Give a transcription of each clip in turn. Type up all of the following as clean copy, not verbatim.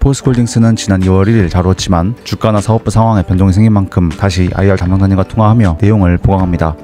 포스코홀딩스는 지난 2월 1일 다루었지만 주가나 사업부 상황에 변동이 생긴 만큼 다시 IR 담당자님과 통화하며 내용을 보강합니다.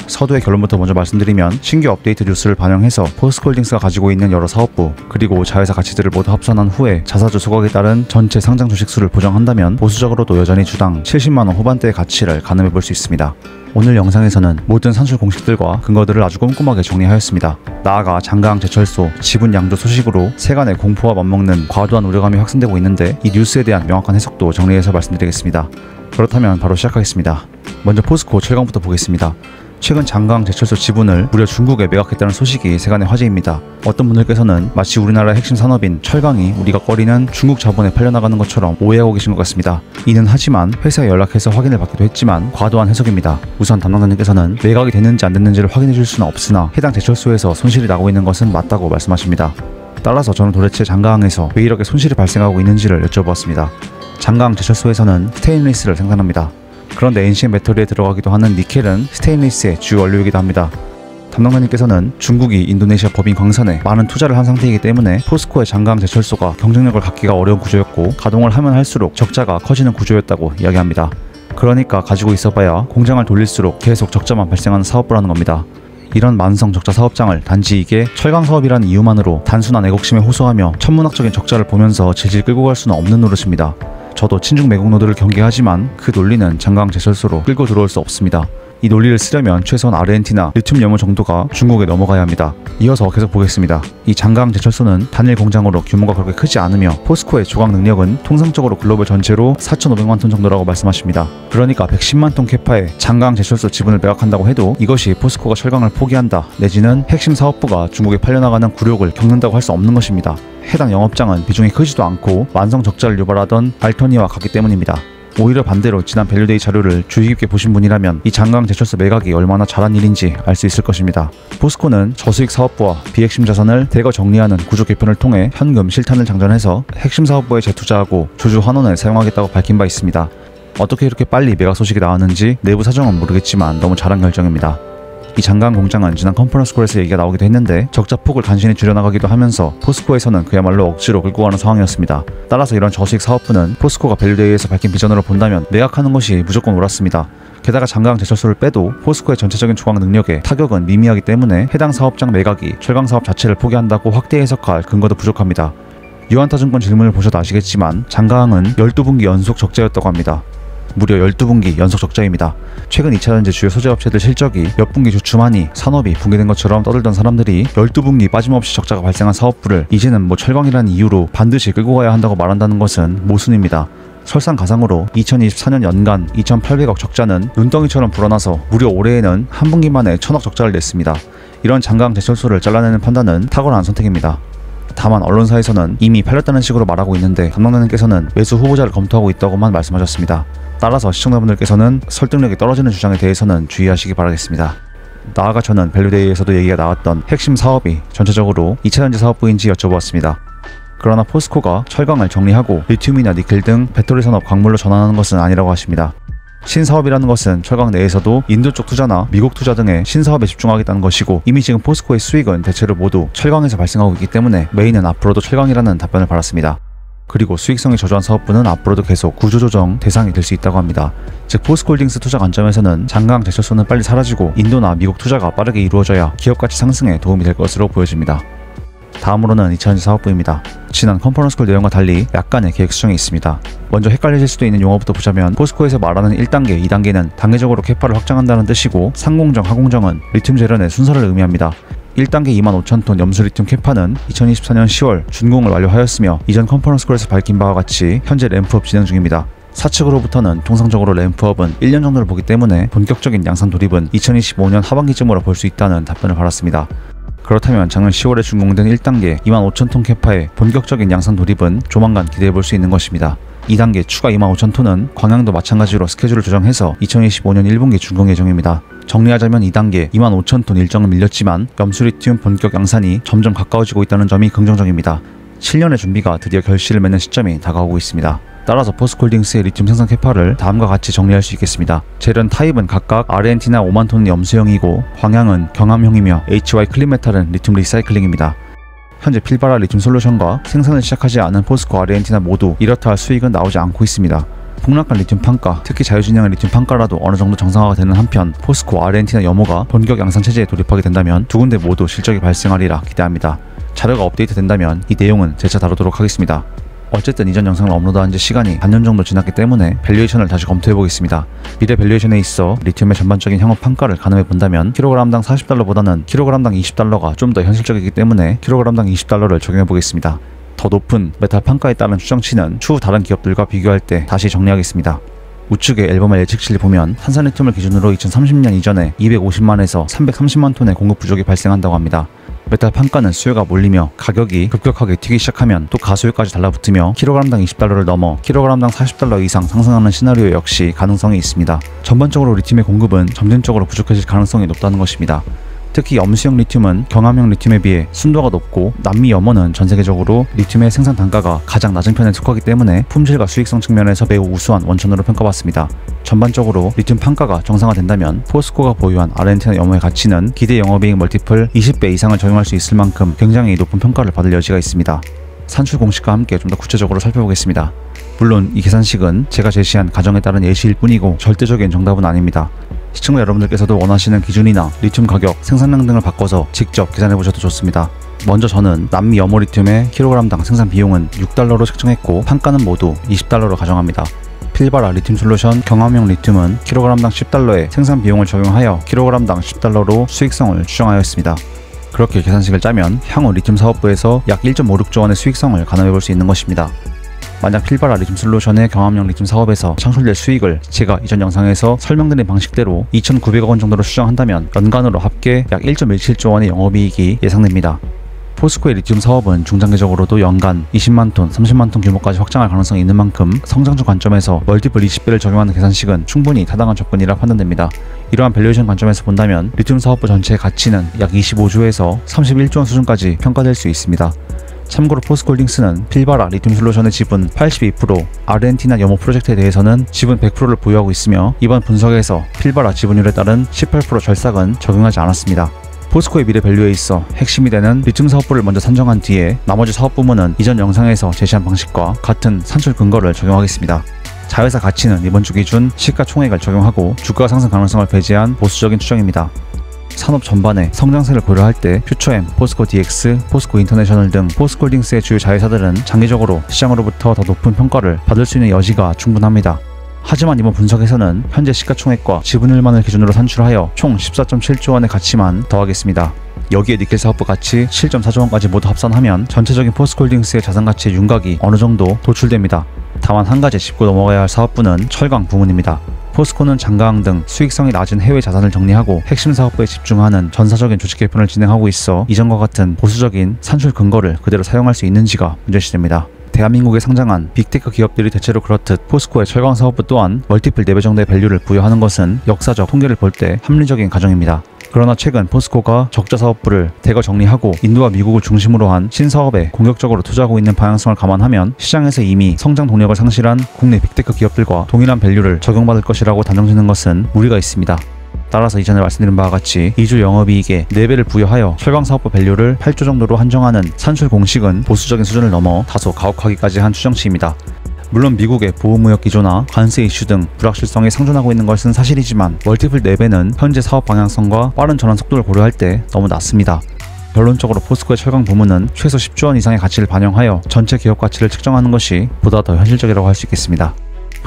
서두의 결론부터 먼저 말씀드리면 신규 업데이트 뉴스를 반영해서 포스코홀딩스가 가지고 있는 여러 사업부 그리고 자회사 가치들을 모두 합산한 후에 자사주 소각에 따른 전체 상장 주식 수를 보정한다면 보수적으로도 여전히 주당 70만원 후반대의 가치를 가늠해 볼 수 있습니다. 오늘 영상에서는 모든 산술 공식들과 근거들을 아주 꼼꼼하게 정리하였습니다. 나아가 장가항 제철소 지분 양조 소식으로 세간의 공포와 맞먹는 과도한 우려감이 확산되고 있는데 이 뉴스에 대한 명확한 해석도 정리해서 말씀드리겠습니다. 그렇다면 바로 시작하겠습니다. 먼저 포스코 철강부터 보겠습니다. 최근 장가항 제철소 지분을 무려 중국에 매각했다는 소식이 세간의 화제입니다. 어떤 분들께서는 마치 우리나라의 핵심 산업인 철강이 우리가 꺼리는 중국 자본에 팔려나가는 것처럼 오해하고 계신 것 같습니다. 이는 하지만 회사에 연락해서 확인을 받기도 했지만 과도한 해석입니다. 우선 담당자님께서는 매각이 됐는지 안 됐는지를 확인해 줄 수는 없으나 해당 제철소에서 손실이 나고 있는 것은 맞다고 말씀하십니다. 따라서 저는 도대체 장가항에서 왜 이렇게 손실이 발생하고 있는지를 여쭤보았습니다. 장가항 제철소에서는 스테인리스를 생산합니다. 그런데 NCM 배터리에 들어가기도 하는 니켈은 스테인리스의 주 원료이기도 합니다. 담당자님께서는 중국이 인도네시아 법인 광산에 많은 투자를 한 상태이기 때문에 포스코의 장가항 제철소가 경쟁력을 갖기가 어려운 구조였고 가동을 하면 할수록 적자가 커지는 구조였다고 이야기합니다. 그러니까 가지고 있어봐야 공장을 돌릴수록 계속 적자만 발생하는 사업부라는 겁니다. 이런 만성 적자 사업장을 단지 이게 철강 사업이라는 이유만으로 단순한 애국심에 호소하며 천문학적인 적자를 보면서 질질 끌고 갈 수는 없는 노릇입니다. 저도 친중 매국 노드를 경계하지만 그 논리는 장가항 제철소로 끌고 들어올 수 없습니다. 이 논리를 쓰려면 최소한 아르헨티나 리튬 염호 정도가 중국에 넘어가야 합니다. 이어서 계속 보겠습니다. 이 장가항 제철소는 단일 공장으로 규모가 그렇게 크지 않으며 포스코의 조각 능력은 통상적으로 글로벌 전체로 4,500만 톤 정도라고 말씀하십니다. 그러니까 110만 톤 캐파의 장가항 제철소 지분을 매각한다고 해도 이것이 포스코가 철강을 포기한다 내지는 핵심 사업부가 중국에 팔려나가는 굴욕을 겪는다고 할 수 없는 것입니다. 해당 영업장은 비중이 크지도 않고 만성 적자를 유발하던 알터니와 같기 때문입니다. 오히려 반대로 지난 밸류데이 자료를 주의 깊게 보신 분이라면 이 장가항 제철소 매각이 얼마나 잘한 일인지 알 수 있을 것입니다. 포스코는 저수익 사업부와 비핵심 자산을 대거 정리하는 구조 개편을 통해 현금 실탄을 장전해서 핵심 사업부에 재투자하고 주주 환원을 사용하겠다고 밝힌 바 있습니다. 어떻게 이렇게 빨리 매각 소식이 나왔는지 내부 사정은 모르겠지만 너무 잘한 결정입니다. 이 장가항 공장은 지난 컨퍼런스 콜에서 얘기가 나오기도 했는데 적자 폭을 간신히 줄여나가기도 하면서 포스코에서는 그야말로 억지로 끌고 가는 상황이었습니다. 따라서 이런 저수익 사업부는 포스코가 밸류데이에서 밝힌 비전으로 본다면 매각하는 것이 무조건 옳았습니다. 게다가 장가항 제철소를 빼도 포스코의 전체적인 조각 능력에 타격은 미미하기 때문에 해당 사업장 매각이 철강 사업 자체를 포기한다고 확대 해석할 근거도 부족합니다. 유한타증권 질문을 보셔도 아시겠지만 장가항은 12분기 연속 적자였다고 합니다. 무려 12분기 연속 적자입니다. 최근 2차전지 주요 소재업체들 실적이 몇 분기 주춤하니 산업이 붕괴된 것처럼 떠들던 사람들이 12분기 빠짐없이 적자가 발생한 사업부를 이제는 뭐 철강이라는 이유로 반드시 끌고 가야 한다고 말한다는 것은 모순입니다. 설상가상으로 2024년 연간 2,800억 적자는 눈덩이처럼 불어나서 무려 올해에는 한 분기 만에 1,000억 적자를 냈습니다. 이런 장가항 제철소를 잘라내는 판단은 탁월한 선택입니다. 다만 언론사에서는 이미 팔렸다는 식으로 말하고 있는데 담당자님께서는 매수 후보자를 검토하고 있다고만 말씀하셨습니다. 따라서 시청자분들께서는 설득력이 떨어지는 주장에 대해서는 주의하시기 바라겠습니다. 나아가 저는 밸류데이에서도 얘기가 나왔던 핵심 사업이 전체적으로 2차전지 사업부인지 여쭤보았습니다. 그러나 포스코가 철강을 정리하고 리튬이나 니켈 등 배터리 산업 광물로 전환하는 것은 아니라고 하십니다. 신사업이라는 것은 철강 내에서도 인도 쪽 투자나 미국 투자 등의 신사업에 집중하겠다는 것이고 이미 지금 포스코의 수익은 대체로 모두 철강에서 발생하고 있기 때문에 메인은 앞으로도 철강이라는 답변을 받았습니다. 그리고 수익성이 저조한 사업부는 앞으로도 계속 구조조정 대상이 될 수 있다고 합니다. 즉 포스코홀딩스 투자 관점에서는 장가항 제철소는 빨리 사라지고 인도나 미국 투자가 빠르게 이루어져야 기업가치 상승에 도움이 될 것으로 보여집니다. 다음으로는 2차전지 사업부입니다. 지난 컨퍼런스콜 내용과 달리 약간의 계획 수정이 있습니다. 먼저 헷갈리실 수도 있는 용어부터 보자면 포스코에서 말하는 1단계, 2단계는 단계적으로 캐파를 확장한다는 뜻이고 상공정, 하공정은 리튬 재련의 순서를 의미합니다. 1단계 25,000톤 염수 리튬 캐파는 2024년 10월 준공을 완료하였으며 이전 컨퍼런스콜에서 밝힌 바와 같이 현재 램프업 진행 중입니다. 사측으로부터는 통상적으로 램프업은 1년 정도를 보기 때문에 본격적인 양산 돌입은 2025년 하반기쯤으로 볼 수 있다는 답변을 받았습니다. 그렇다면 작년 10월에 준공된 1단계 25,000톤 캐파의 본격적인 양산 돌입은 조만간 기대해볼 수 있는 것입니다. 2단계 추가 25,000톤은 광양도 마찬가지로 스케줄을 조정해서 2025년 1분기 준공 예정입니다. 정리하자면 2단계 25,000톤 일정은 밀렸지만 염수리튬 본격 양산이 점점 가까워지고 있다는 점이 긍정적입니다. 7년의 준비가 드디어 결실을 맺는 시점이 다가오고 있습니다. 따라서 포스코홀딩스의 리튬 생산 캐파를 다음과 같이 정리할 수 있겠습니다. 재련 타입은 각각 아르헨티나 5만 톤 염수형이고 광양은 경암형이며 HY 클린메탈은 리튬 리사이클링입니다. 현재 필바라 리튬 솔루션과 생산을 시작하지 않은 포스코 아르헨티나 모두 이렇다 할 수익은 나오지 않고 있습니다. 폭락한 리튬 판가, 특히 자유진영의 리튬 판가라도 어느 정도 정상화가 되는 한편 포스코 아르헨티나 염호가 본격 양산 체제에 돌입하게 된다면 두 군데 모두 실적이 발생하리라 기대합니다. 자료가 업데이트 된다면 이 내용은 재차 다루도록 하겠습니다. 어쨌든 이전 영상을 업로드한 지 시간이 반년 정도 지났기 때문에 밸류에이션을 다시 검토해보겠습니다. 미래 밸류에이션에 있어 리튬의 전반적인 향후 판가를 가늠해본다면 kg당 40달러보다는 kg당 20달러가 좀 더 현실적이기 때문에 kg당 20달러를 적용해보겠습니다. 더 높은 메탈 판가에 따른 추정치는 추후 다른 기업들과 비교할 때 다시 정리하겠습니다. 우측의 앨범의 예측치를 보면 탄산리튬을 기준으로 2030년 이전에 250만에서 330만 톤의 공급 부족이 발생한다고 합니다. 메탈 판가는 수요가 몰리며 가격이 급격하게 튀기 시작하면 또 가수요까지 달라붙으며 kg당 20달러를 넘어 kg당 40달러 이상 상승하는 시나리오 역시 가능성이 있습니다. 전반적으로 리튬의 공급은 점진적으로 부족해질 가능성이 높다는 것입니다. 특히 염수형 리튬은 경함형 리튬에 비해 순도가 높고 남미 염호는 전세계적으로 리튬의 생산 단가가 가장 낮은 편에 속하기 때문에 품질과 수익성 측면에서 매우 우수한 원천으로 평가받습니다. 전반적으로 리튬 판가가 정상화된다면 포스코가 보유한 아르헨티나 염호의 가치는 기대 영업이익 멀티플 20배 이상을 적용할 수 있을 만큼 굉장히 높은 평가를 받을 여지가 있습니다. 산출 공식과 함께 좀 더 구체적으로 살펴보겠습니다. 물론 이 계산식은 제가 제시한 가정에 따른 예시일 뿐이고 절대적인 정답은 아닙니다. 시청자 여러분들께서도 원하시는 기준이나 리튬 가격, 생산량 등을 바꿔서 직접 계산해보셔도 좋습니다. 먼저 저는 남미 염호 리튬의 kg당 생산 비용은 6달러로 책정했고 판가는 모두 20달러로 가정합니다. 필바라 리튬 솔루션 경함형 리튬은 kg당 10달러의 생산 비용을 적용하여 kg당 10달러로 수익성을 추정하였습니다. 그렇게 계산식을 짜면 향후 리튬 사업부에서 약 1.56조 원의 수익성을 가늠해볼 수 있는 것입니다. 만약 필바라 리튬 솔루션의 경함형 리튬 사업에서 창출될 수익을 제가 이전 영상에서 설명드린 방식대로 2,900억 원 정도로 추정한다면 연간으로 합계 약 1.17조 원의 영업이익이 예상됩니다. 포스코의 리튬 사업은 중장기적으로도 연간 20만 톤, 30만 톤 규모까지 확장할 가능성이 있는 만큼 성장주 관점에서 멀티플 20배를 적용하는 계산식은 충분히 타당한 접근이라 판단됩니다. 이러한 밸류에이션 관점에서 본다면 리튬 사업부 전체의 가치는 약 25조에서 31조 원 수준까지 평가될 수 있습니다. 참고로 포스코홀딩스는 필바라 리튬 솔루션의 지분 82%, 아르헨티나 염호 프로젝트에 대해서는 지분 100%를 보유하고 있으며 이번 분석에서 필바라 지분율에 따른 18% 절삭은 적용하지 않았습니다. 포스코의 미래 밸류에 있어 핵심이 되는 리튬 사업부를 먼저 산정한 뒤에 나머지 사업 부문은 이전 영상에서 제시한 방식과 같은 산출 근거를 적용하겠습니다. 자회사 가치는 이번 주 기준 시가총액을 적용하고 주가 상승 가능성을 배제한 보수적인 추정입니다. 산업 전반의 성장세를 고려할 때 퓨처엠, 포스코 DX, 포스코 인터내셔널 등 포스코홀딩스의 주요 자회사들은 장기적으로 시장으로부터 더 높은 평가를 받을 수 있는 여지가 충분합니다. 하지만 이번 분석에서는 현재 시가총액과 지분율만을 기준으로 산출하여 총 14.7조 원의 가치만 더하겠습니다. 여기에 니켈 사업부 가치 7.4조 원까지 모두 합산하면 전체적인 포스코홀딩스의 자산가치의 윤곽이 어느 정도 도출됩니다. 다만 한 가지 짚고 넘어가야 할 사업부는 철강 부문입니다. 포스코는 장가항 등 수익성이 낮은 해외 자산을 정리하고 핵심 사업부에 집중하는 전사적인 조직 개편을 진행하고 있어 이전과 같은 보수적인 산출 근거를 그대로 사용할 수 있는지가 문제시됩니다. 대한민국에 상장한 빅테크 기업들이 대체로 그렇듯 포스코의 철강 사업부 또한 멀티플 4배 정도의 밸류를 부여하는 것은 역사적 통계를 볼 때 합리적인 가정입니다. 그러나 최근 포스코가 적자 사업부를 대거 정리하고 인도와 미국을 중심으로 한 신사업에 공격적으로 투자하고 있는 방향성을 감안하면 시장에서 이미 성장 동력을 상실한 국내 빅테크 기업들과 동일한 밸류를 적용받을 것이라고 단정짓는 것은 무리가 있습니다. 따라서 이전에 말씀드린 바와 같이 2주 영업이익에 4배를 부여하여 철강 사업부 밸류를 8조 정도로 한정하는 산출 공식은 보수적인 수준을 넘어 다소 가혹하기까지 한 추정치입니다. 물론 미국의 보호무역 기조나 관세 이슈 등 불확실성이 상존하고 있는 것은 사실이지만 멀티플 4배는 현재 사업 방향성과 빠른 전환 속도를 고려할 때 너무 낮습니다. 결론적으로 포스코의 철강 부문은 최소 10조 원 이상의 가치를 반영하여 전체 기업 가치를 측정하는 것이 보다 더 현실적이라고 할 수 있겠습니다.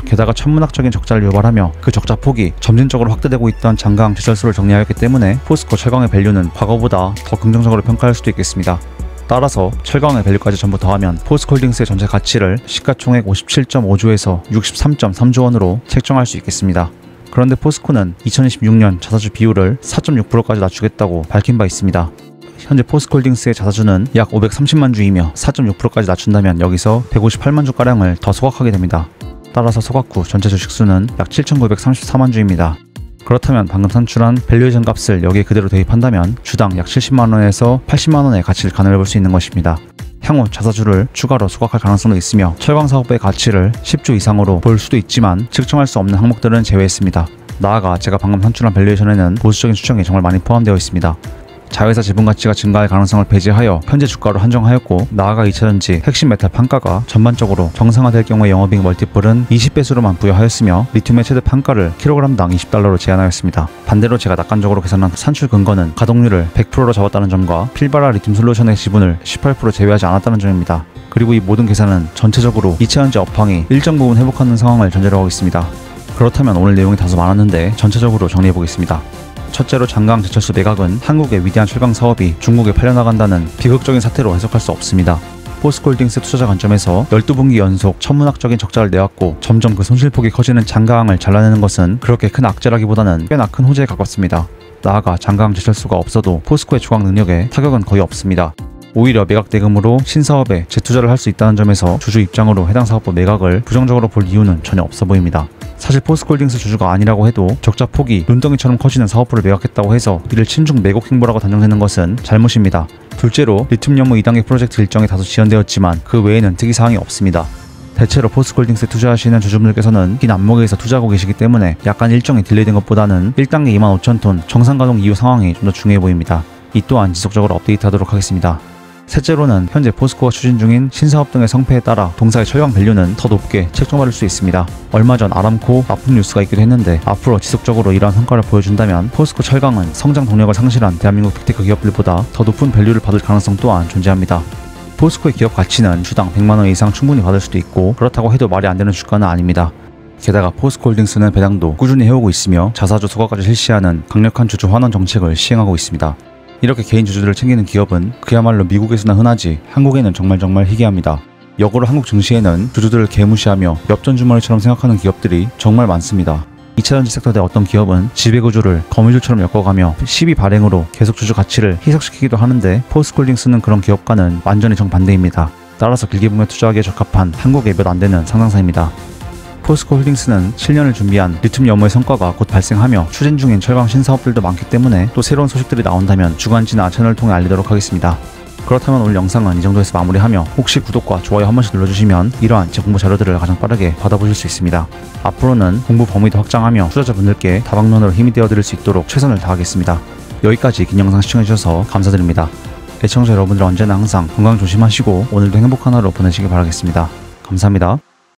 게다가 천문학적인 적자를 유발하며 그 적자 폭이 점진적으로 확대되고 있던 장강 제철소를 정리하였기 때문에 포스코 철강의 밸류는 과거보다 더 긍정적으로 평가할 수도 있겠습니다. 따라서 철강의 밸류까지 전부 더하면 포스코홀딩스의 전체 가치를 시가총액 57.5조에서 63.3조 원으로 책정할 수 있겠습니다. 그런데 포스코는 2026년 자사주 비율을 4.6%까지 낮추겠다고 밝힌 바 있습니다. 현재 포스코홀딩스의 자사주는 약 530만 주이며 4.6%까지 낮춘다면 여기서 158만 주가량을 더 소각하게 됩니다. 따라서 소각 후 전체 주식수는 약 7,934만 주입니다. 그렇다면 방금 산출한 밸류에이션 값을 여기에 그대로 대입한다면 주당 약 70만원에서 80만원의 가치를 가늠해볼 수 있는 것입니다. 향후 자사주를 추가로 소각할 가능성도 있으며 철강 사업부의 가치를 10조 이상으로 볼 수도 있지만 측정할 수 없는 항목들은 제외했습니다. 나아가 제가 방금 산출한 밸류에이션에는 보수적인 추정이 정말 많이 포함되어 있습니다. 자회사 지분 가치가 증가할 가능성을 배제하여 현재 주가로 한정하였고, 나아가 2차전지 핵심 메탈 판가가 전반적으로 정상화될 경우의 영업이익 멀티플은 20배수로만 부여하였으며 리튬의 최대 판가를 kg당 $20로 제한하였습니다. 반대로 제가 낙관적으로 계산한 산출 근거는 가동률을 100%로 잡았다는 점과 필바라 리튬 솔루션의 지분을 18% 제외하지 않았다는 점입니다. 그리고 이 모든 계산은 전체적으로 2차전지 업황이 일정 부분 회복하는 상황을 전제로 하고 있습니다. 그렇다면 오늘 내용이 다소 많았는데 전체적으로 정리해보겠습니다. 첫째로 장강 제철소 매각은 한국의 위대한 철강 사업이 중국에 팔려나간다는 비극적인 사태로 해석할 수 없습니다. 포스코홀딩스 투자자 관점에서 12분기 연속 천문학적인 적자를 내왔고 점점 그 손실폭이 커지는 장강을 잘라내는 것은 그렇게 큰 악재라기보다는 꽤나 큰 호재에 가깝습니다. 나아가 장강 제철소가 없어도 포스코의 조각 능력에 타격은 거의 없습니다. 오히려 매각 대금으로 신사업에 재투자를 할 수 있다는 점에서 주주 입장으로 해당 사업부 매각을 부정적으로 볼 이유는 전혀 없어 보입니다. 사실 포스코홀딩스 주주가 아니라고 해도 적자 폭이 눈덩이처럼 커지는 사업부를 매각했다고 해서 이를 친중 매국 행보라고 단정되는 것은 잘못입니다. 둘째로 리튬 연무 2단계 프로젝트 일정이 다소 지연되었지만 그 외에는 특이사항이 없습니다. 대체로 포스코홀딩스에 투자하시는 주주분들께서는 긴 안목에서 투자하고 계시기 때문에 약간 일정이 딜레이된 것보다는 1단계 25,000톤 정상 가동 이후 상황이 좀 더 중요해 보입니다. 이 또한 지속적으로 업데이트하도록 하겠습니다. 셋째로는 현재 포스코가 추진 중인 신사업 등의 성패에 따라 동사의 철강 밸류는 더 높게 책정받을 수 있습니다. 얼마 전 아람코 납품 뉴스가 있기도 했는데 앞으로 지속적으로 이러한 성과를 보여준다면 포스코 철강은 성장 동력을 상실한 대한민국 빅테크 기업들보다 더 높은 밸류를 받을 가능성 또한 존재합니다. 포스코의 기업 가치는 주당 100만원 이상 충분히 받을 수도 있고 그렇다고 해도 말이 안 되는 주가는 아닙니다. 게다가 포스코홀딩스는 배당도 꾸준히 해오고 있으며 자사주 소각까지 실시하는 강력한 주주 환원 정책을 시행하고 있습니다. 이렇게 개인 주주들을 챙기는 기업은 그야말로 미국에서나 흔하지 한국에는 정말 희귀합니다. 역으로 한국 증시에는 주주들을 개무시하며 엽전 주머니처럼 생각하는 기업들이 정말 많습니다. 2차전지 섹터 내 어떤 기업은 지배구조를 거미줄처럼 엮어가며 시비 발행으로 계속 주주 가치를 희석시키기도 하는데 포스코홀딩스는 그런 기업과는 완전히 정반대입니다. 따라서 길게 보며 투자하기에 적합한 한국의 몇 안되는 상장사입니다. 포스코홀딩스는 7년을 준비한 리튬 연무의 성과가 곧 발생하며 추진 중인 철강 신사업들도 많기 때문에 또 새로운 소식들이 나온다면 주간지나 채널을 통해 알리도록 하겠습니다. 그렇다면 오늘 영상은 이 정도에서 마무리하며 혹시 구독과 좋아요 한 번씩 눌러주시면 이러한 제 공부 자료들을 가장 빠르게 받아보실 수 있습니다. 앞으로는 공부 범위도 확장하며 투자자분들께 다방면으로 힘이 되어드릴 수 있도록 최선을 다하겠습니다. 여기까지 긴 영상 시청해주셔서 감사드립니다. 애청자 여러분들 언제나 항상 건강 조심하시고 오늘도 행복한 하루 보내시길 바라겠습니다. 감사합니다.